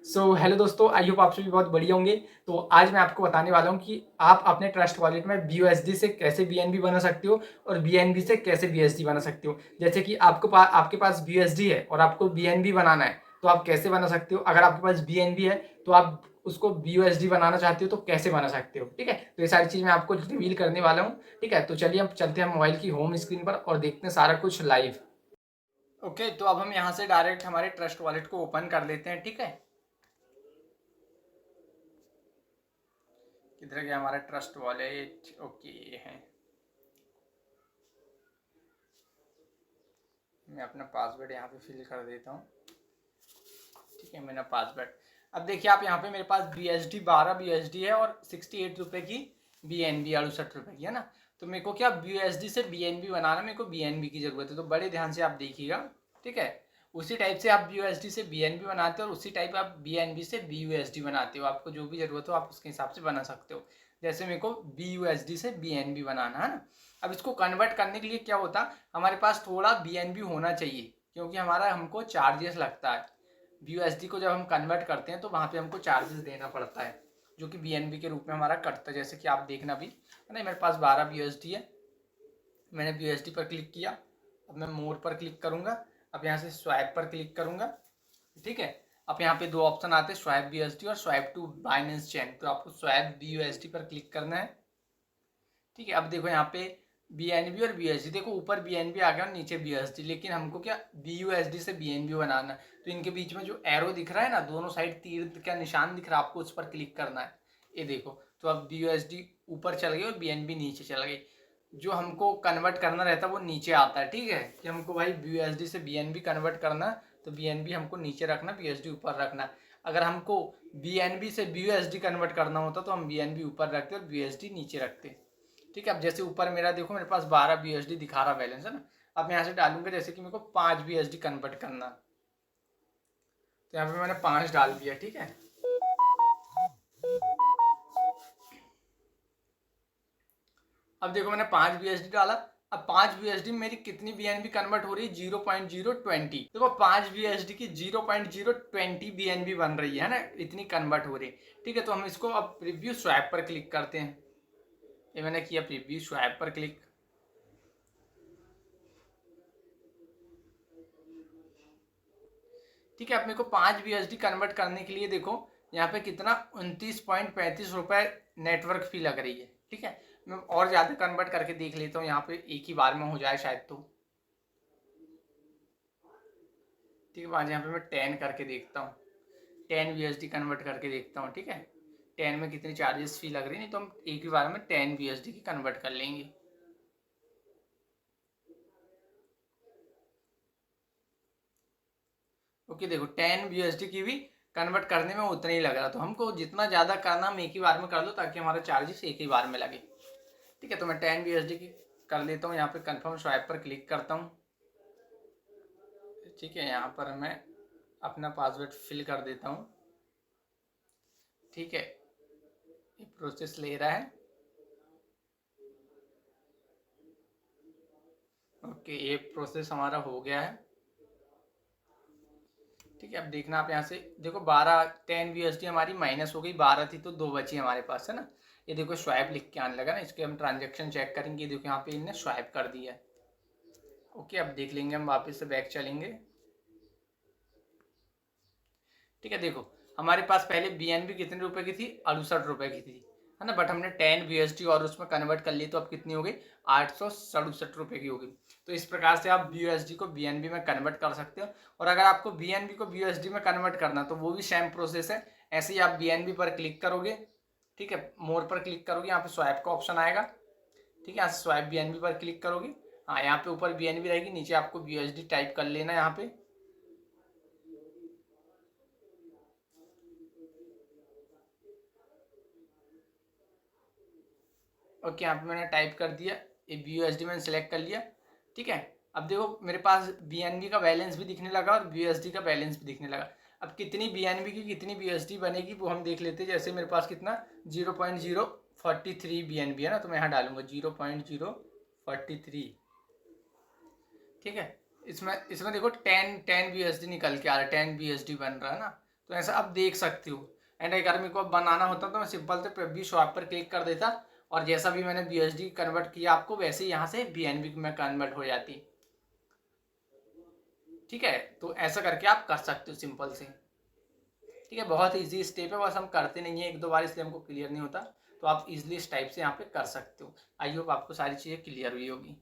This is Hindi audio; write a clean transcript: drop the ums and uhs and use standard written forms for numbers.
हेलो दोस्तों, आई होप आप सभी बहुत बढ़िया होंगे। तो आज मैं आपको बताने वाला हूँ कि आप अपने ट्रस्ट वॉलेट में BUSD से कैसे BNB बना सकते हो और BNB से कैसे BSD बना सकते हो। जैसे कि आपके पास BUSD है और आपको BNB बनाना है, तो आप कैसे बना सकते हो। अगर आपके पास BNB है तो आप उसको BUSD बनाना चाहते हो तो कैसे बना सकते हो। ठीक है, तो ये सारी चीज़ मैं आपको रिवील करने वाला हूँ। ठीक है, तो चलिए हम चलते हैं मोबाइल की होम स्क्रीन पर और देखते हैं सारा कुछ लाइव। ओके, तो अब हम यहाँ से डायरेक्ट हमारे ट्रस्ट वॉलेट को ओपन कर लेते हैं। ठीक है, किधर गया हमारा ट्रस्ट वॉलेट। ओके, ये है। मैं अपना पासवर्ड यहाँ पे फिल कर देता हूँ। ठीक है, मेरा पासवर्ड। अब देखिए आप यहाँ पे मेरे पास BSD 12 BSD है और 68 रुपये की BNB 68 रुपये की है ना। तो मेरे को क्या BUSD से BNB बनाना, मेरे को BNB की ज़रूरत है, तो बड़े ध्यान से आप देखिएगा। ठीक है, उसी टाइप से आप BUSD से BNB बनाते हो और उसी टाइप आप BNB से BUSD बनाते हो। आपको जो भी ज़रूरत हो आप उसके हिसाब से बना सकते हो। जैसे मेरे को BUSD से BNB बनाना है ना। अब इसको कन्वर्ट करने के लिए क्या होता, हमारे पास थोड़ा BNB होना चाहिए, क्योंकि हमारा हमको चार्जेस लगता है। BUSD को जब हम कन्वर्ट करते हैं तो वहाँ पे हमको चार्जेस देना पड़ता है, जो कि BNB के रूप में हमारा कटता है। जैसे कि आप देखना भी है ना, मेरे पास 12 BUSD है। मैंने BUSD पर क्लिक किया। अब मैं मोर पर क्लिक करूँगा। अब यहाँ से स्वाइप पर क्लिक करूँगा। ठीक है, अब यहाँ पे दो ऑप्शन आते हैं, स्वाइप BUSD और स्वाइप टू बाइनेंस चेन। तो आपको स्वाइप BUSD पर क्लिक करना है। ठीक है, अब देखो यहाँ पे BNB और BUSD, देखो ऊपर BNB आ गया और नीचे BUSD, लेकिन हमको क्या BUSD से BNB बनाना है। तो इनके बीच में जो एरो दिख रहा है ना, दोनों साइड तीर का निशान दिख रहा है, आपको उस पर क्लिक करना है। ये देखो, तो अब BUSD ऊपर चल गई और BNB नीचे चल गई। जो हमको कन्वर्ट करना रहता है वो नीचे आता है। ठीक है, कि हमको भाई BUSD से BNB कन्वर्ट करना, तो BNB हमको नीचे रखना, BUSD ऊपर रखना। अगर हमको BNB से BUSD कन्वर्ट करना होता तो हम BNB ऊपर रखते और BUSD नीचे रखते। ठीक है, अब जैसे ऊपर मेरा देखो, मेरे पास 12 BUSD दिखा रहा बैलेंस है ना। अब मैं यहाँ से डालूंगा, जैसे कि मेरे को 5 BUSD कन्वर्ट करना, तो यहाँ पे मैंने 5 डाल दिया। ठीक है, अब देखो मैंने 5 BUSD डाला। अब 5 BUSD में मेरी कितनी BNB कन्वर्ट हो रही है, 0.020। देखो 5 BUSD की 0.020 BNB बन रही है ना, इतनी कन्वर्ट हो रही है। ठीक है, तो हम इसको अब प्रीव्यू स्वैप पर क्लिक करते हैं। ये मैंने किया, प्रीव्यू स्वैप पर क्लिक। ठीक है, अब मेरे को 5 BUSD कन्वर्ट करने के लिए देखो यहाँ पे कितना 29.35 रुपए नेटवर्क फी लग रही है। ठीक है, मैं और ज़्यादा कन्वर्ट करके देख लेता हूँ, यहाँ पे एक ही बार में हो जाए शायद। तो ठीक है, आज यहाँ पे मैं 10 करके देखता हूँ, 10 BUSD कन्वर्ट करके देखता हूँ। ठीक है, 10 में कितनी चार्जेस फी लग रही है, नहीं तो हम एक ही बार में 10 BUSD की कन्वर्ट कर लेंगे। ओके, देखो 10 BUSD की भी कन्वर्ट करने में उतना ही लग रहा, तो हमको जितना ज़्यादा करना हम एक ही बार में कर लो, ताकि हमारा चार्जेस एक ही बार में लगे। ठीक है, तो मैं 10 BUSD की कर लेता हूँ। यहाँ पे कंफर्म स्वाइप पर क्लिक करता हूँ। ठीक है, यहाँ पर मैं अपना पासवर्ड फिल कर देता हूँ। ठीक है, ये प्रोसेस ले रहा है। ओके, ये प्रोसेस हमारा हो गया है। ठीक है, अब देखना आप यहाँ से देखो 10 BUSD हमारी माइनस हो गई, 12 थी तो 2 बची हमारे पास है ना। ये देखो स्वाइप लिख के आने लगा ना, इसके हम ट्रांजेक्शन चेक करेंगे। देखो यहाँ पे इनने स्वाइप कर दिया है। ओके, अब देख लेंगे, हम वापस से बैक चलेंगे। ठीक है, देखो हमारे पास पहले BNB कितने रुपए की थी, 68 रुपए की थी है ना, बट हमने 10 BUSD और उसमें कन्वर्ट कर ली, तो अब कितनी हो गई, 867 रुपए की होगी। तो इस प्रकार से आप BUSD को BNB में कन्वर्ट कर सकते हो। और अगर आपको BNB को BUSD में कन्वर्ट करना तो वो भी सेम प्रोसेस है। ऐसे ही आप BNB पर क्लिक करोगे। ठीक है, मोर पर क्लिक करोगे, यहाँ पे स्वाइप का ऑप्शन आएगा। ठीक है, यहाँ से स्वाइप BNB पर क्लिक करोगे। हाँ, यहाँ पे ऊपर BNB रहेगी, नीचे आपको BUSD टाइप कर लेना है यहाँ पे। ओके, यहाँ पे मैंने टाइप कर दिया, ये BUSD मैंने सेलेक्ट कर लिया। ठीक है, अब देखो मेरे पास BNB का बैलेंस भी दिखने लगा और BUSD का बैलेंस भी दिखने लगा। अब कितनी BNB की कितनी BUSD बनेगी वो हम देख लेते हैं। जैसे मेरे पास कितना 0.043 BNB है ना, तो मैं यहाँ डालूंगा 0.043। ठीक है, इसमें इसमें देखो 10 BUSD निकल के आ रहा है, 10 BUSD बन रहा है ना। तो ऐसा आप देख सकते हो। एंड अगर मेरे को अब बनाना होता तो मैं सिंपल से प्रीव्यू शॉप पर क्लिक कर देता और जैसा भी मैंने BUSD कन्वर्ट किया आपको वैसे ही यहाँ से BNB में कन्वर्ट हो जाती। ठीक है, तो ऐसा करके आप कर सकते हो सिंपल से। ठीक है, बहुत ईजी स्टेप है, बस हम करते नहीं है एक दो बार इसलिए हमको क्लियर नहीं होता। तो आप इजीली इस टाइप से यहाँ पे कर सकते हो। आई होप आपको सारी चीज़ें क्लियर हुई होगी।